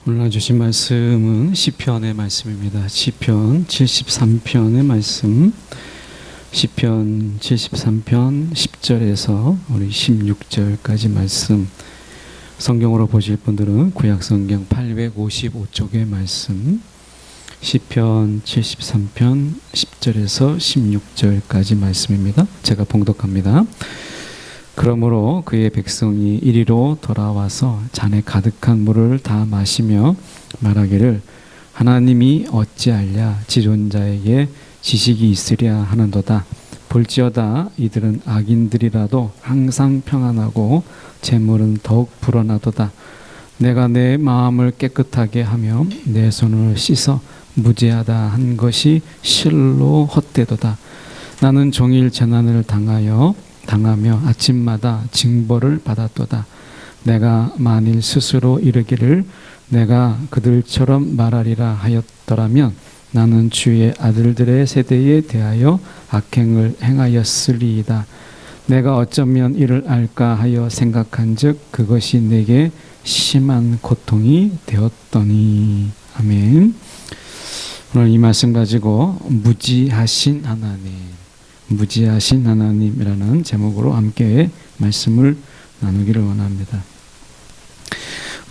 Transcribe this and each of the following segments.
오늘 주신 말씀은 시편의 말씀입니다. 시편 73편의 말씀, 시편 73편 10절에서 우리 16절까지 말씀, 성경으로 보실 분들은 구약성경 855쪽의 말씀, 시편 73편 10절에서 16절까지 말씀입니다. 제가 봉독합니다. 그러므로 그의 백성이 이리로 돌아와서 잔에 가득한 물을 다 마시며 말하기를 하나님이 어찌하랴 지존자에게 지식이 있으랴 하는도다. 볼지어다 이들은 악인들이라도 항상 평안하고 재물은 더욱 불어나도다. 내가 내 마음을 깨끗하게 하며 내 손을 씻어 무죄하다 한 것이 실로 헛되도다. 나는 종일 재난을 당하며 아침마다 징벌을 받았도다. 내가 만일 스스로 이르기를 내가 그들처럼 말하리라 하였더라면 나는 주의 아들들의 세대에 대하여 악행을 행하였으리이다. 내가 어쩌면 이를 알까 하여 생각한즉 그것이 내게 심한 고통이 되었더니. 아멘. 오늘 이 말씀 가지고 무지하신 하나님이라는 제목으로 함께 말씀을 나누기를 원합니다.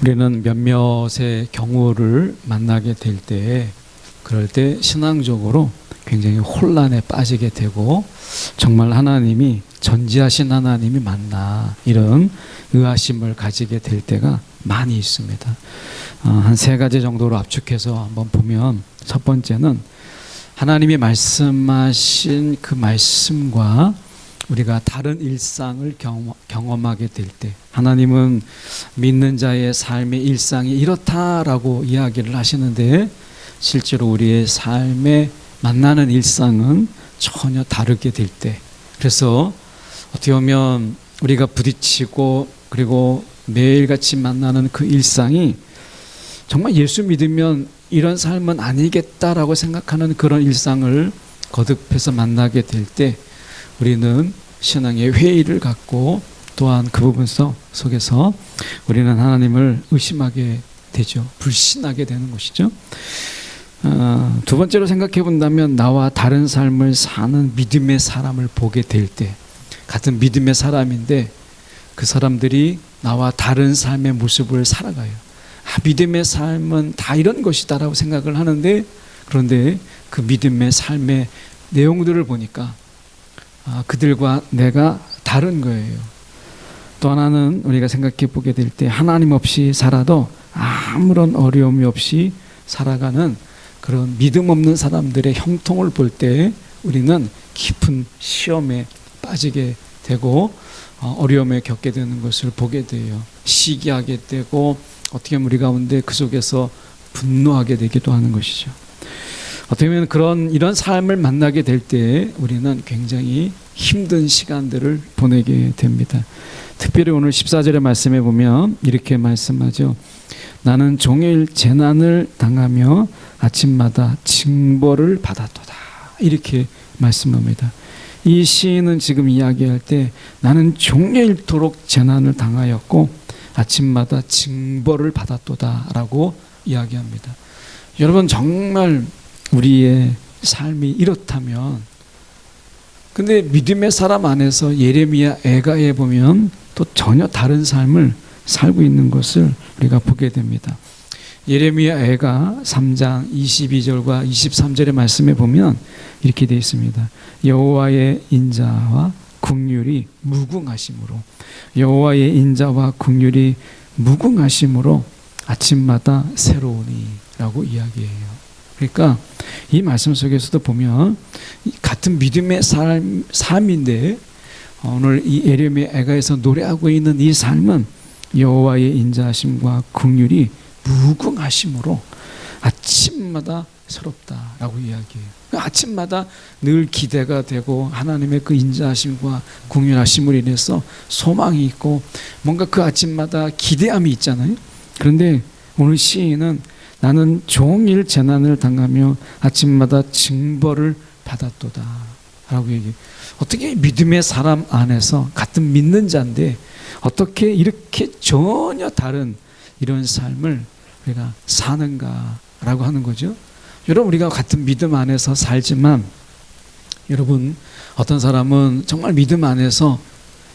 우리는 몇몇의 경우를 만나게 될 때, 그럴 때 신앙적으로 굉장히 혼란에 빠지게 되고, 정말 하나님이 전지하신 하나님이 맞나, 이런 의아심을 가지게 될 때가 많이 있습니다. 한 세 가지 정도로 압축해서 한번 보면, 첫 번째는 하나님이 말씀하신 그 말씀과 우리가 다른 일상을 경험하게 될 때, 하나님은 믿는 자의 삶의 일상이 이렇다라고 이야기를 하시는데 실제로 우리의 삶에 만나는 일상은 전혀 다르게 될 때, 그래서 어떻게 보면 우리가 부딪히고 그리고 매일같이 만나는 그 일상이 정말 예수 믿으면 이런 삶은 아니겠다라고 생각하는 그런 일상을 거듭해서 만나게 될 때 우리는 신앙의 회의를 갖고, 또한 그 부분 속에서 우리는 하나님을 의심하게 되죠. 불신하게 되는 것이죠. 두 번째로 생각해 본다면 나와 다른 삶을 사는 믿음의 사람을 보게 될 때, 같은 믿음의 사람인데 그 사람들이 나와 다른 삶의 모습을 살아가요. 믿음의 삶은 다 이런 것이다라고 생각을 하는데, 그런데 그 믿음의 삶의 내용들을 보니까 그들과 내가 다른 거예요. 또 하나는 우리가 생각해 보게 될 때 하나님 없이 살아도 아무런 어려움이 없이 살아가는 그런 믿음 없는 사람들의 형통을 볼 때 우리는 깊은 시험에 빠지게 되고 어려움에 겪게 되는 것을 보게 돼요. 시기하게 되고 어떻게 보면 우리 가운데 그 속에서 분노하게 되기도 하는 것이죠. 어떻게 보면 이런 삶을 만나게 될 때 우리는 굉장히 힘든 시간들을 보내게 됩니다. 특별히 오늘 14절의 말씀에 보면 이렇게 말씀하죠. 나는 종일 재난을 당하며 아침마다 징벌을 받았도다. 이렇게 말씀합니다. 이 시인은 지금 이야기할 때 나는 종일토록 재난을 당하였고 아침마다 징벌을 받았도다 라고 이야기합니다. 여러분, 정말 우리의 삶이 이렇다면, 근데 믿음의 사람 안에서 예레미야 애가에 보면 또 전혀 다른 삶을 살고 있는 것을 우리가 보게 됩니다. 예레미야 애가 3장 22절과 23절의 말씀에 보면 이렇게 되어 있습니다. 여호와의 인자와 긍휼이 무궁하심으로, 여호와의 인자와 긍휼이 무궁하심으로 아침마다 새로우니 라고 이야기해요. 그러니까 이 말씀 속에서도 보면 같은 믿음의 삶인데 오늘 이 예레미야 애가에서 노래하고 있는 이 삶은 여호와의 인자하심과 긍휼이 무궁하심으로 아침마다 새롭다라고 이야기해요. 아침마다 늘 기대가 되고 하나님의 그 인자하심과 긍휼하심을 인해서 소망이 있고 뭔가 그 아침마다 기대함이 있잖아요. 그런데 오늘 시인은 나는 종일 재난을 당하며 아침마다 징벌을 받았도다 라고 얘기해요. 어떻게 믿음의 사람 안에서 같은 믿는 자인데 어떻게 이렇게 전혀 다른 이런 삶을 우리가 사는가라고 하는 거죠. 여러분, 우리가 같은 믿음 안에서 살지만 여러분, 어떤 사람은 정말 믿음 안에서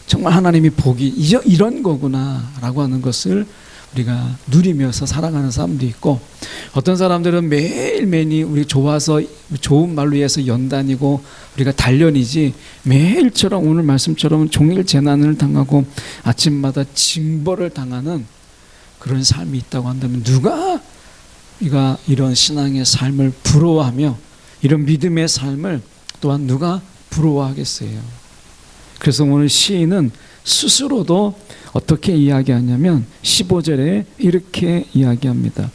정말 하나님이 복이 이런 거구나 라고 하는 것을 우리가 누리면서 살아가는 사람도 있고, 어떤 사람들은 매일매일이 우리 좋아서 좋은 말로 해서 연단이고 우리가 단련이지, 매일처럼 오늘 말씀처럼 종일 재난을 당하고 아침마다 징벌을 당하는 그런 삶이 있다고 한다면 누가 우리가 이런 신앙의 삶을 부러워하며 이런 믿음의 삶을 또한 누가 부러워하겠어요. 그래서 오늘 시인은 스스로도 어떻게 이야기하냐면 15절에 이렇게 이야기합니다.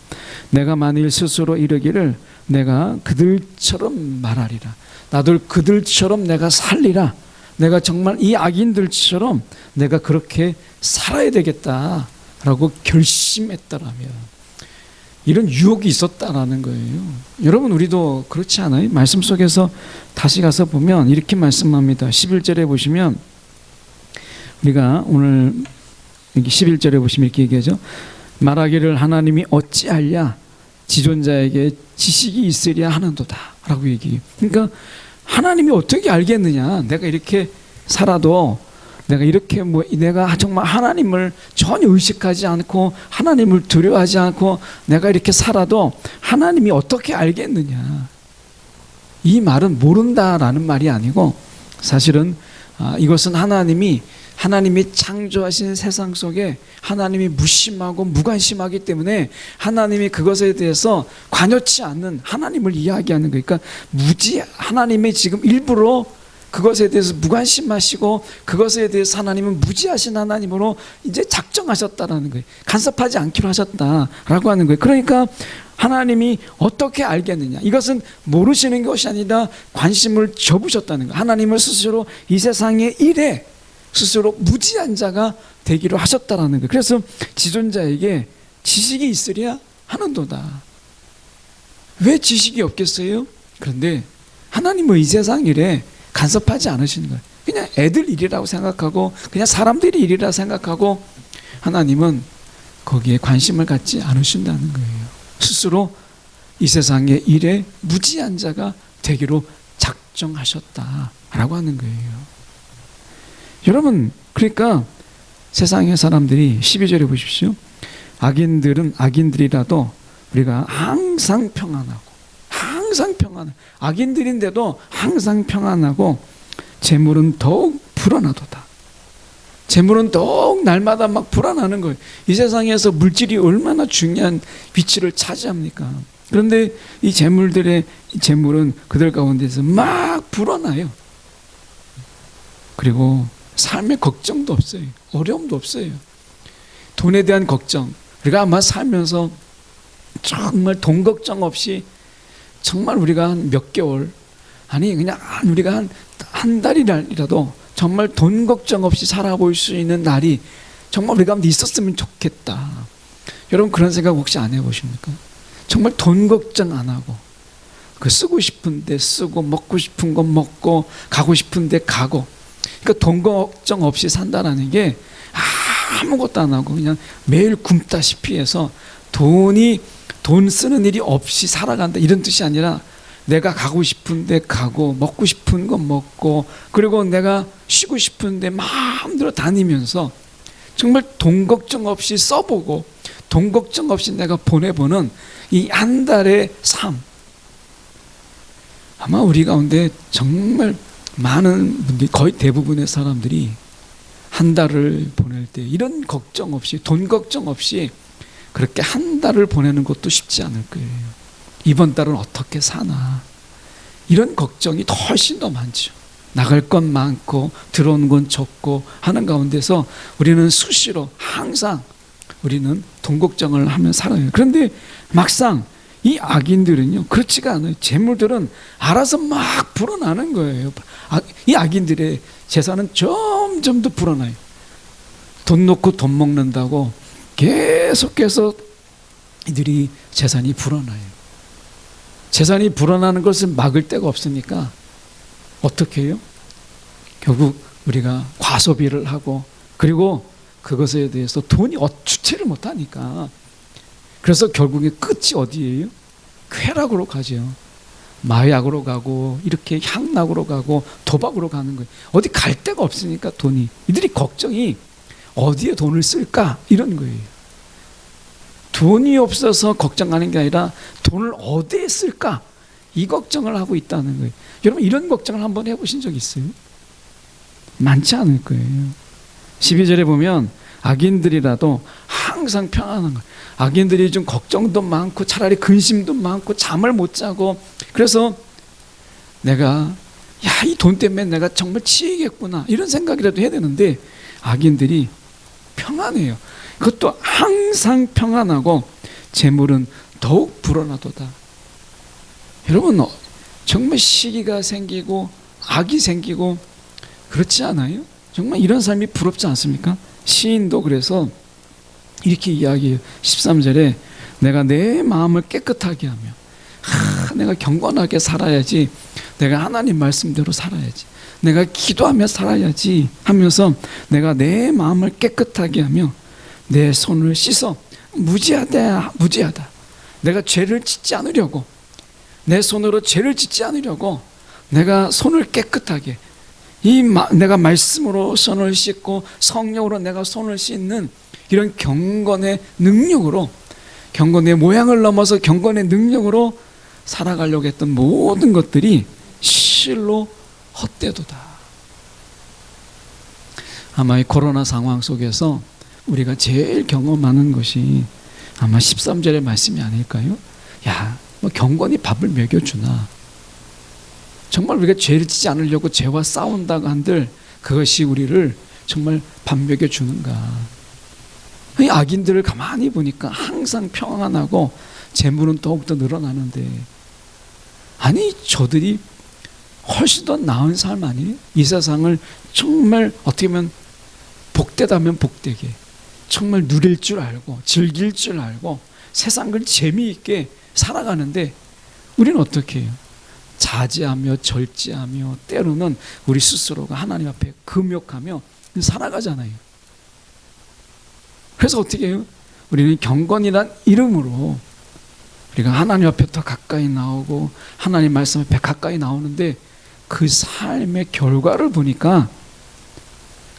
내가 만일 스스로 이르기를 내가 그들처럼 말하리라. 나도 그들처럼 내가 살리라. 내가 정말 이 악인들처럼 내가 그렇게 살아야 되겠다라고 결심했다라면, 이런 유혹이 있었다라는 거예요. 여러분, 우리도 그렇지 않아요? 말씀 속에서 다시 가서 보면 이렇게 말씀합니다. 11절에 보시면, 우리가 오늘 여기 11절에 보시면 이렇게 얘기하죠. 말하기를 하나님이 어찌하랴 지존자에게 지식이 있으랴 하는도다 라고 얘기해요. 그러니까 하나님이 어떻게 알겠느냐, 내가 이렇게 살아도, 내가 이렇게 내가 정말 하나님을 전혀 의식하지 않고 하나님을 두려워하지 않고 내가 이렇게 살아도 하나님이 어떻게 알겠느냐. 이 말은 모른다라는 말이 아니고, 사실은 이것은 하나님이 창조하신 세상 속에 하나님이 무심하고 무관심하기 때문에 하나님이 그것에 대해서 관여치 않는 하나님을 이야기하는 거예요. 그러니까 하나님이 지금 일부러 그것에 대해서 무관심하시고 그것에 대해서 하나님은 무지하신 하나님으로 이제 작정하셨다라는 거예요. 간섭하지 않기로 하셨다라고 하는 거예요. 그러니까 하나님이 어떻게 알겠느냐, 이것은 모르시는 것이 아니라 관심을 접으셨다는 거예요. 하나님을 스스로 이 세상의 일에 스스로 무지한 자가 되기로 하셨다라는 거예요. 그래서 지존자에게 지식이 있으랴 하는도다. 왜 지식이 없겠어요? 그런데 하나님은 이 세상 일에 간섭하지 않으시는 거예요. 그냥 애들 일이라고 생각하고 그냥 사람들이 일이라 생각하고 하나님은 거기에 관심을 갖지 않으신다는 거예요. 스스로 이 세상의 일에 무지한 자가 되기로 작정하셨다라고 하는 거예요. 여러분, 그러니까 세상의 사람들이 12절에 보십시오. 악인들은 악인들이라도 우리가 항상 평안하고, 악인들인데도 항상 평안하고 재물은 더욱 불어나도다. 재물은 더욱 날마다 막 불어나는 거예요. 이 세상에서 물질이 얼마나 중요한 위치를 차지합니까? 그런데 이 재물은 그들 가운데서 막 불어나요. 그리고 삶에 걱정도 없어요. 어려움도 없어요. 돈에 대한 걱정. 우리가 아마 살면서 정말 돈 걱정 없이 정말 우리가 한 몇 개월, 아니 그냥 우리가 한 달이라도 정말 돈 걱정 없이 살아볼 수 있는 날이 정말 우리 가운데 있었으면 좋겠다. 여러분, 그런 생각 혹시 안 해보십니까? 정말 돈 걱정 안 하고 그 쓰고 싶은 데 쓰고 먹고 싶은 거 먹고 가고 싶은 데 가고, 그러니까 돈 걱정 없이 산다는 게 아무것도 안 하고 그냥 매일 굶다시피 해서 돈 쓰는 일이 없이 살아간다, 이런 뜻이 아니라 내가 가고 싶은 데 가고 먹고 싶은 거 먹고 그리고 내가 쉬고 싶은 데 마음대로 다니면서 정말 돈 걱정 없이 써보고 돈 걱정 없이 내가 보내보는 이 한 달의 삶. 아마 우리 가운데 정말 많은 분들이, 거의 대부분의 사람들이 한 달을 보낼 때 이런 걱정 없이, 돈 걱정 없이 그렇게 한 달을 보내는 것도 쉽지 않을 거예요. 이번 달은 어떻게 사나, 이런 걱정이 훨씬 더 많죠. 나갈 건 많고 들어오는 건 적고 하는 가운데서 우리는 수시로 항상 우리는 돈 걱정을 하며 살아요. 그런데 막상 이 악인들은요, 그렇지가 않아요. 재물들은 알아서 막 불어나는 거예요. 이 악인들의 재산은 점점 더 불어나요. 돈 놓고 돈 먹는다고 계속해서 이들이 재산이 불어나요. 재산이 불어나는 것을 막을 데가 없으니까 어떻게 해요? 결국 우리가 과소비를 하고, 그리고 그것에 대해서 돈이 주체를 못하니까 그래서 결국에 끝이 어디예요? 쾌락으로 가죠. 마약으로 가고 이렇게 향락으로 가고 도박으로 가는 거예요. 어디 갈 데가 없으니까 돈이. 이들이 걱정이 어디에 돈을 쓸까 이런 거예요. 돈이 없어서 걱정하는 게 아니라 돈을 어디에 쓸까 이 걱정을 하고 있다는 거예요. 여러분 이런 걱정을 한번 해보신 적 있어요? 많지 않을 거예요. 12절에 보면 악인들이라도 항상 평안한 거예요. 악인들이 좀 걱정도 많고 차라리 근심도 많고 잠을 못 자고 그래서 내가 이 돈 때문에 내가 정말 치이겠구나 이런 생각이라도 해야 되는데 악인들이 평안해요. 그것도 항상 평안하고 재물은 더욱 불어나도다. 여러분 정말 시기가 생기고 악이 생기고 그렇지 않아요? 정말 이런 삶이 부럽지 않습니까? 시인도 그래서 이렇게 이야기해요. 13절에 내가 내 마음을 깨끗하게 하며 내가 경건하게 살아야지, 내가 하나님 말씀대로 살아야지, 내가 기도하며 살아야지 하면서 내가 내 마음을 깨끗하게 하며 내 손을 씻어 무지하다 내가 죄를 짓지 않으려고, 내 손으로 죄를 짓지 않으려고 내가 손을 깨끗하게 내가 말씀으로 손을 씻고 성령으로 내가 손을 씻는 이런 경건의 능력으로, 경건의 모양을 넘어서 경건의 능력으로 살아가려고 했던 모든 것들이 실로 헛되도다. 아마 이 코로나 상황 속에서 우리가 제일 경험하는 것이 아마 13절의 말씀이 아닐까요? 뭐 경건히 밥을 먹여주나, 정말 우리가 죄를 짓지 않으려고 죄와 싸운다고 한들 그것이 우리를 정말 밥 먹여주는가. 이 악인들을 가만히 보니까 항상 평안하고 재물은 더욱더 늘어나는데, 아니 저들이 훨씬 더 나은 삶 아니에요? 이 세상을 정말 어떻게 보면 복되다면 복되게 정말 누릴 줄 알고 즐길 줄 알고 세상을 재미있게 살아가는데 우리는 어떻게 해요? 자제하며 절제하며 때로는 우리 스스로가 하나님 앞에 금욕하며 살아가잖아요. 그래서 어떻게 해요? 우리는 경건이란 이름으로 우리가 하나님 앞에 더 가까이 나오고 하나님 말씀 앞에 가까이 나오는데 그 삶의 결과를 보니까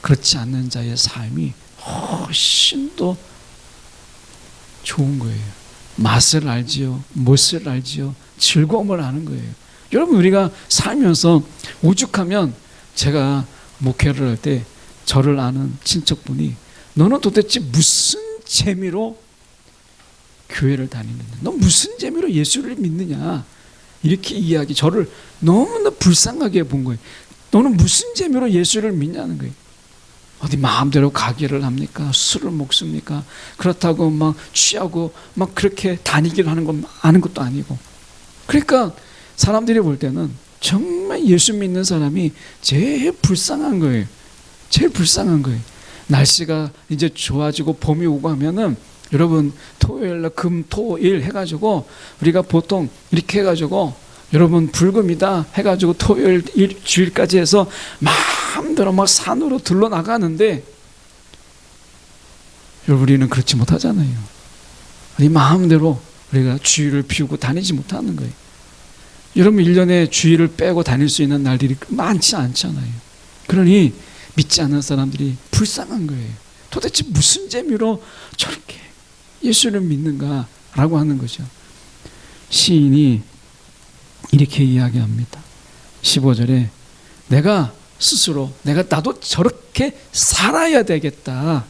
그렇지 않는 자의 삶이 훨씬 더 좋은 거예요. 맛을 알지요, 멋을 알지요, 즐거움을 아는 거예요. 여러분 우리가 살면서 오죽하면, 제가 목회를 할 때 저를 아는 친척분이 너는 도대체 무슨 재미로 교회를 다니느냐, 너 무슨 재미로 예수를 믿느냐, 이렇게 이야기, 저를 너무나 불쌍하게 본 거예요. 너는 무슨 재미로 예수를 믿냐는 거예요. 어디 마음대로 가게를 합니까? 술을 먹습니까? 그렇다고 막 취하고 막 그렇게 다니기를 하는 건 아는 것도 아니고. 그러니까 사람들이 볼 때는 정말 예수 믿는 사람이 제일 불쌍한 거예요. 제일 불쌍한 거예요. 날씨가 이제 좋아지고 봄이 오고 하면은 여러분 토요일날 금토일 해가지고 우리가 보통 이렇게 해가지고 여러분 불금이다 해가지고 토요일 주일까지 해서 마음대로 막 산으로 들러 나가는데 여러분 우리는 그렇지 못하잖아요. 우리 마음대로 우리가 주일을 피우고 다니지 못하는 거예요. 여러분 1년에 주일을 빼고 다닐 수 있는 날들이 많지 않잖아요. 그러니 믿지 않는 사람들이 불쌍한 거예요. 도대체 무슨 재미로 저렇게 예수를 믿는가 라고 하는 거죠. 시인이 이렇게 이야기합니다. 15절에 내가 스스로 나도 저렇게 살아야 되겠다,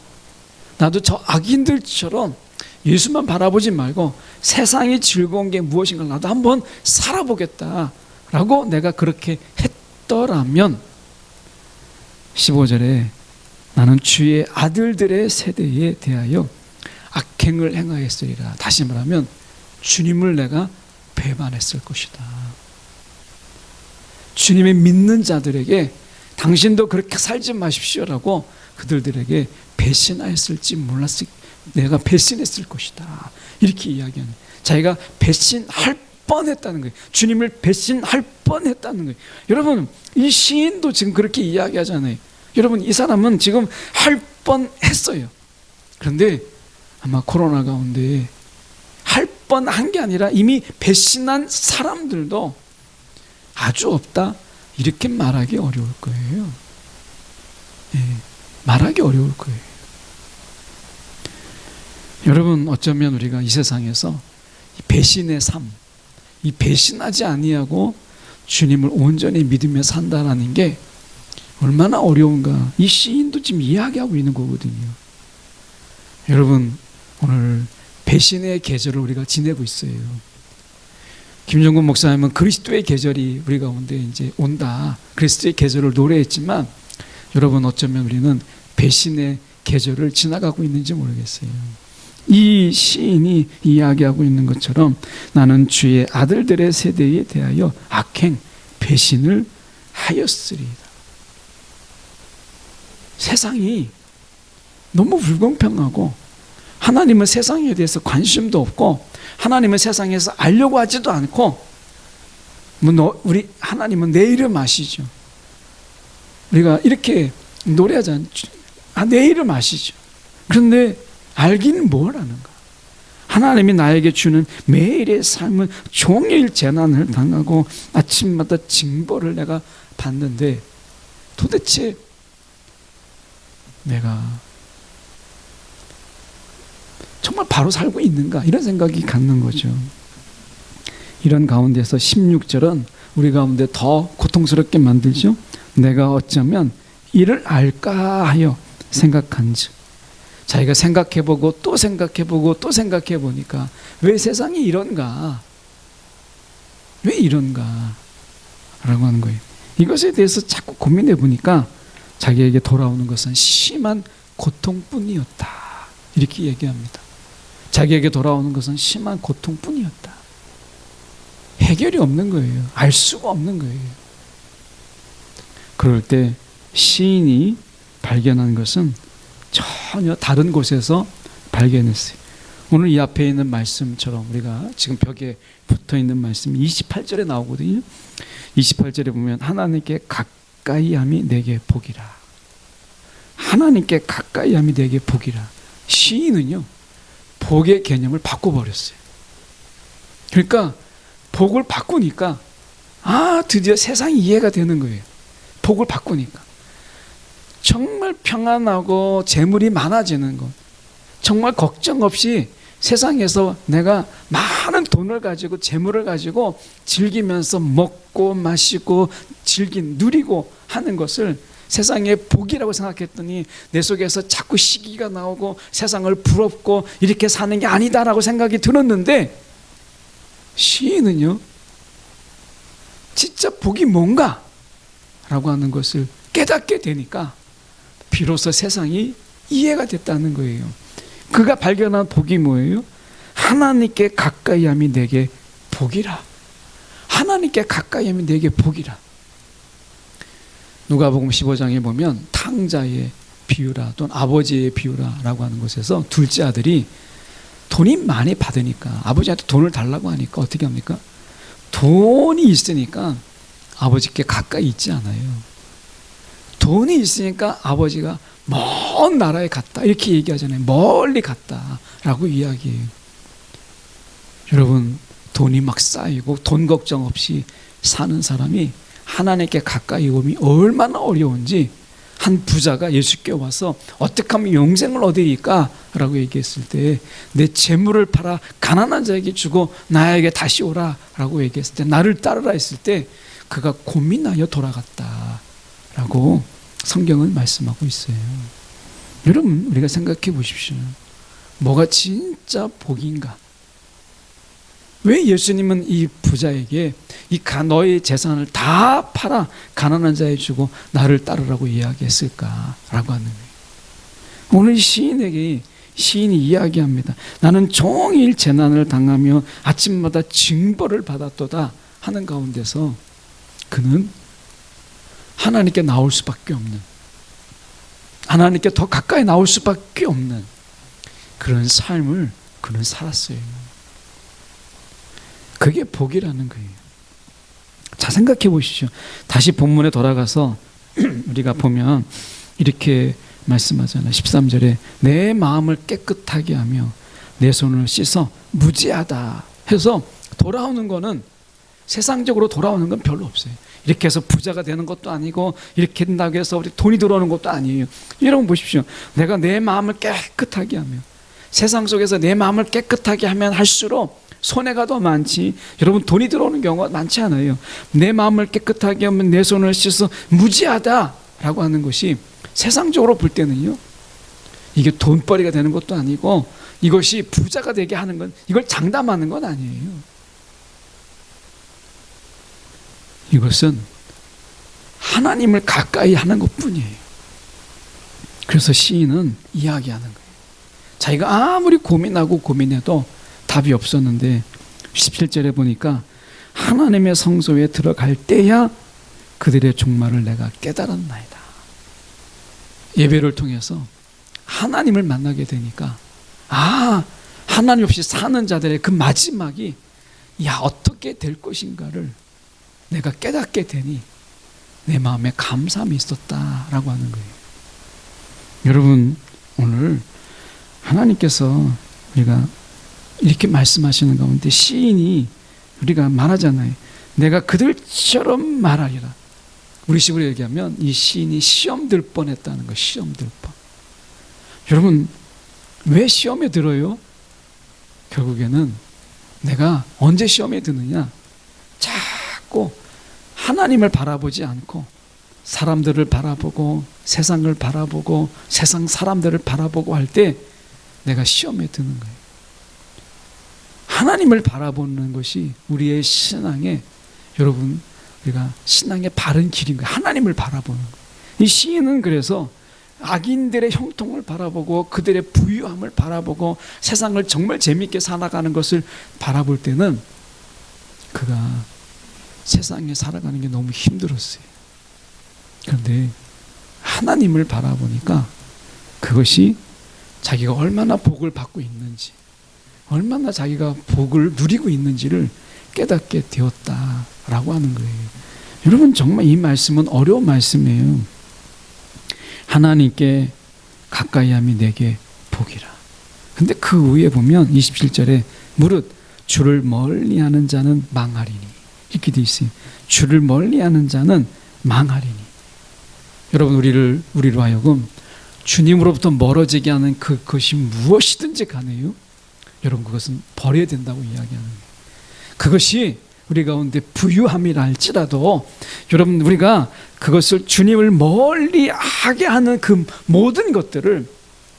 나도 저 악인들처럼 예수만 바라보지 말고 세상이 즐거운 게 무엇인가 나도 한번 살아보겠다 라고 내가 그렇게 했더라면, 15절에 나는 주의 아들들의 세대에 대하여 악행을 행하였으리라. 다시 말하면 주님을 내가 배반했을 것이다. 주님의 믿는 자들에게 당신도 그렇게 살지 마십시오라고 그들에게 배신하였을지 몰랐을, 내가 배신했을 것이다. 이렇게 이야기하는, 자기가 배신할 뻔했다는 거예요. 주님을 배신할 뻔했다는 거예요. 여러분 이 시인도 지금 그렇게 이야기하잖아요. 여러분 이 사람은 지금 할 뻔했어요. 그런데 아마 코로나 가운데 번 한 게 아니라 이미 배신한 사람들도 아주 없다 이렇게 말하기 어려울 거예요. 예, 말하기 어려울 거예요. 여러분, 어쩌면 우리가 이 세상에서 배신의 삶, 이 배신하지 아니하고 주님을 온전히 믿으며 산다라는 게 얼마나 어려운가, 이 시인도 지금 이야기하고 있는 거거든요. 여러분, 오늘 배신의 계절을 우리가 지내고 있어요. 김정근 목사님은 그리스도의 계절이 우리 가운데 이제 온다, 그리스도의 계절을 노래했지만, 여러분, 어쩌면 우리는 배신의 계절을 지나가고 있는지 모르겠어요. 이 시인이 이야기하고 있는 것처럼 나는 주의 아들들의 세대에 대하여 악행, 배신을 하였으리이다. 세상이 너무 불공평하고, 하나님은 세상에 대해서 관심도 없고, 하나님은 세상에서 알려고 하지도 않고, 우리 하나님은 내 이름 아시죠? 우리가 이렇게 노래하잖아요. 내 이름 아시죠? 그런데 알기는 뭘 아는가? 하나님이 나에게 주는 매일의 삶은 종일 재난을 당하고 아침마다 징벌을 내가 받는데, 도대체 내가 정말 바로 살고 있는가? 이런 생각이 갖는 거죠. 이런 가운데서 16절은 우리 가운데 더 고통스럽게 만들죠. 내가 어쩌면 이를 알까 하여 생각한즉. 자기가 생각해보고 또 생각해보고 또 생각해보니까 왜 세상이 이런가? 왜 이런가? 라고 하는 거예요. 이것에 대해서 자꾸 고민해보니까 자기에게 돌아오는 것은 심한 고통뿐이었다, 이렇게 얘기합니다. 자기에게 돌아오는 것은 심한 고통뿐이었다. 해결이 없는 거예요. 알 수가 없는 거예요. 그럴 때 시인이 발견한 것은 전혀 다른 곳에서 발견했어요. 오늘 이 앞에 있는 말씀처럼 우리가 지금 벽에 붙어 있는 말씀이 28절에 나오거든요. 28절에 보면 하나님께 가까이함이 내게 복이라. 하나님께 가까이함이 내게 복이라. 시인은요, 복의 개념을 바꿔버렸어요. 그러니까 복을 바꾸니까 드디어 세상이 이해가 되는 거예요. 복을 바꾸니까 정말 평안하고 재물이 많아지는 것, 정말 걱정 없이 세상에서 내가 많은 돈을 가지고 재물을 가지고 즐기면서 먹고 마시고 누리고 하는 것을 세상의 복이라고 생각했더니 내 속에서 자꾸 시기가 나오고 세상을 부럽고 이렇게 사는 게 아니다라고 생각이 들었는데, 시인은요, 진짜 복이 뭔가 라고 하는 것을 깨닫게 되니까 비로소 세상이 이해가 됐다는 거예요. 그가 발견한 복이 뭐예요? 하나님께 가까이함이 내게 복이라. 하나님께 가까이함이 내게 복이라. 누가복음 15장에 보면 탕자의 비유라 또는 아버지의 비유라 라고 하는 곳에서 둘째 아들이 돈이 많이 받으니까 아버지한테 돈을 달라고 하니까 어떻게 합니까? 돈이 있으니까 아버지께 가까이 있지 않아요. 돈이 있으니까 아버지가 먼 나라에 갔다 이렇게 얘기하잖아요. 멀리 갔다 라고 이야기해요. 여러분, 돈이 막 쌓이고 돈 걱정 없이 사는 사람이 하나님께 가까이 오면 얼마나 어려운지 한 부자가 예수께 와서 어떻게 하면 영생을 얻으리까? 라고 얘기했을 때 내 재물을 팔아 가난한 자에게 주고 나에게 다시 오라 라고 얘기했을 때, 나를 따르라 했을 때 그가 고민하여 돌아갔다 라고 성경은 말씀하고 있어요. 여러분, 우리가 생각해 보십시오. 뭐가 진짜 복인가? 왜 예수님은 이 부자에게 너의 재산을 다 팔아 가난한 자에 주고 나를 따르라고 이야기했을까? 라고 하는 거예요. 오늘 시인이 이야기합니다. 나는 종일 재난을 당하며 아침마다 징벌을 받았도다 하는 가운데서 그는 하나님께 나올 수밖에 없는, 하나님께 더 가까이 나올 수밖에 없는 그런 삶을 그는 살았어요. 그게 복이라는 거예요. 자, 생각해 보시죠. 다시 본문에 돌아가서 우리가 보면 이렇게 말씀하잖아요. 13절에 내 마음을 깨끗하게 하며 내 손을 씻어 무지하다 해서 돌아오는 거는 세상적으로 돌아오는 건 별로 없어요. 이렇게 해서 부자가 되는 것도 아니고 이렇게 된다고 해서 우리 돈이 들어오는 것도 아니에요. 여러분 보십시오. 내가 내 마음을 깨끗하게 하면, 세상 속에서 내 마음을 깨끗하게 하면 할수록 손해가 더 많지. 여러분 돈이 들어오는 경우가 많지 않아요. 내 마음을 깨끗하게 하면 내 손을 씻어 무지하다라고 하는 것이 세상적으로 볼 때는요, 이게 돈벌이가 되는 것도 아니고 이것이 부자가 되게 하는 건, 이걸 장담하는 건 아니에요. 이것은 하나님을 가까이 하는 것뿐이에요. 그래서 시인은 이야기하는 거예요. 자기가 아무리 고민하고 고민해도 답이 없었는데 17절에 보니까 하나님의 성소에 들어갈 때야 그들의 종말을 내가 깨달았나이다. 예배를 통해서 하나님을 만나게 되니까, 하나님 없이 사는 자들의 그 마지막이 어떻게 될 것인가를 내가 깨닫게 되니 내 마음에 감사함이 있었다라고 하는 거예요. 여러분, 오늘 하나님께서 우리가 이렇게 말씀하시는 가운데 시인이 우리가 말하잖아요. 내가 그들처럼 말하리라. 우리 식으로 얘기하면 이 시인이 시험 들 뻔했다는 거. 시험 들 뻔. 여러분, 왜 시험에 들어요? 결국에는 내가 언제 시험에 드느냐, 자꾸 하나님을 바라보지 않고 사람들을 바라보고 세상을 바라보고 세상 사람들을 바라보고 할 때 내가 시험에 드는 거예요. 하나님을 바라보는 것이 우리의 신앙의, 여러분, 우리가 신앙의 바른 길인 거예요. 하나님을 바라보는 거예요. 이 시인은 그래서 악인들의 형통을 바라보고 그들의 부유함을 바라보고 세상을 정말 재미있게 살아가는 것을 바라볼 때는 그가 세상에 살아가는 게 너무 힘들었어요. 그런데 하나님을 바라보니까 그것이 자기가 얼마나 복을 받고 있는지, 얼마나 자기가 복을 누리고 있는지를 깨닫게 되었다라고 하는 거예요. 여러분, 정말 이 말씀은 어려운 말씀이에요. 하나님께 가까이함이 내게 복이라. 근데 그 위에 보면 27절에 무릇 주를 멀리하는 자는 망하리니, 이렇게 돼 있어요. 주를 멀리하는 자는 망하리니. 여러분, 우리로 하여금 주님으로부터 멀어지게 하는 그것이 무엇이든지 간에요, 여러분, 그것은 버려야 된다고 이야기하는 거예요. 그것이 우리 가운데 부유함이라 할지라도 여러분, 우리가 그것을 주님을 멀리하게 하는 그 모든 것들을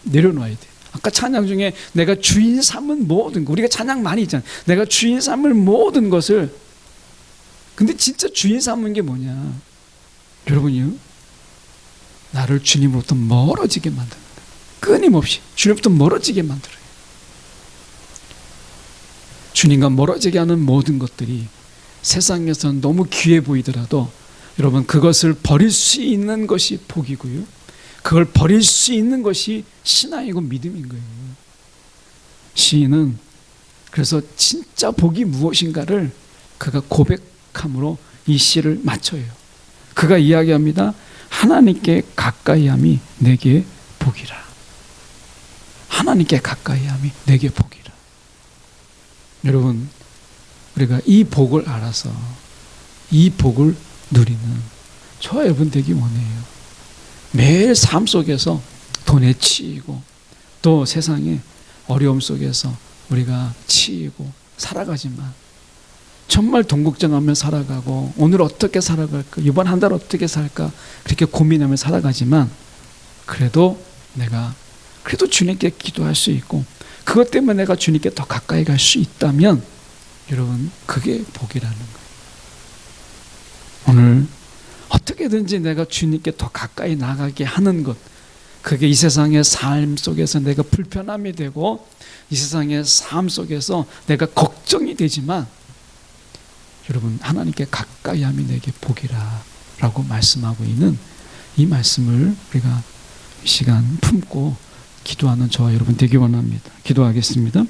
내려놓아야 돼요. 아까 찬양 중에 내가 주인 삼은 모든 것, 우리가 찬양 많이 있잖아요. 내가 주인 삼을 모든 것을. 근데 진짜 주인 삼은 게 뭐냐, 여러분이요, 나를 주님으로부터 멀어지게 만드는 거예요. 끊임없이 주님부터 멀어지게 만들어요. 주님과 멀어지게 하는 모든 것들이 세상에서는 너무 귀해 보이더라도 여러분, 그것을 버릴 수 있는 것이 복이고요, 그걸 버릴 수 있는 것이 신앙이고 믿음인 거예요. 시인은 그래서 진짜 복이 무엇인가를 그가 고백함으로 이 시를 마쳐요. 그가 이야기합니다. 하나님께 가까이함이 내게 복이라. 하나님께 가까이함이 내게 복이라. 여러분, 우리가 이 복을 알아서 이 복을 누리는 저와 여러분 되기 원해요. 매일 삶 속에서 돈에 치이고 또 세상의 어려움 속에서 우리가 치이고 살아가지만, 정말 동국정하며 살아가고 오늘 어떻게 살아갈까, 이번 한 달 어떻게 살까, 그렇게 고민하며 살아가지만 그래도 내가 그래도 주님께 기도할 수 있고 그것 때문에 내가 주님께 더 가까이 갈 수 있다면 여러분, 그게 복이라는 거예요. 오늘 어떻게든지 내가 주님께 더 가까이 나가게 하는 것, 그게 이 세상의 삶 속에서 내가 불편함이 되고 이 세상의 삶 속에서 내가 걱정이 되지만, 여러분, 하나님께 가까이함이 내게 복이라 라고 말씀하고 있는 이 말씀을 우리가 이 시간 품고 기도하는 저와 여러분 되기 원합니다. 기도하겠습니다.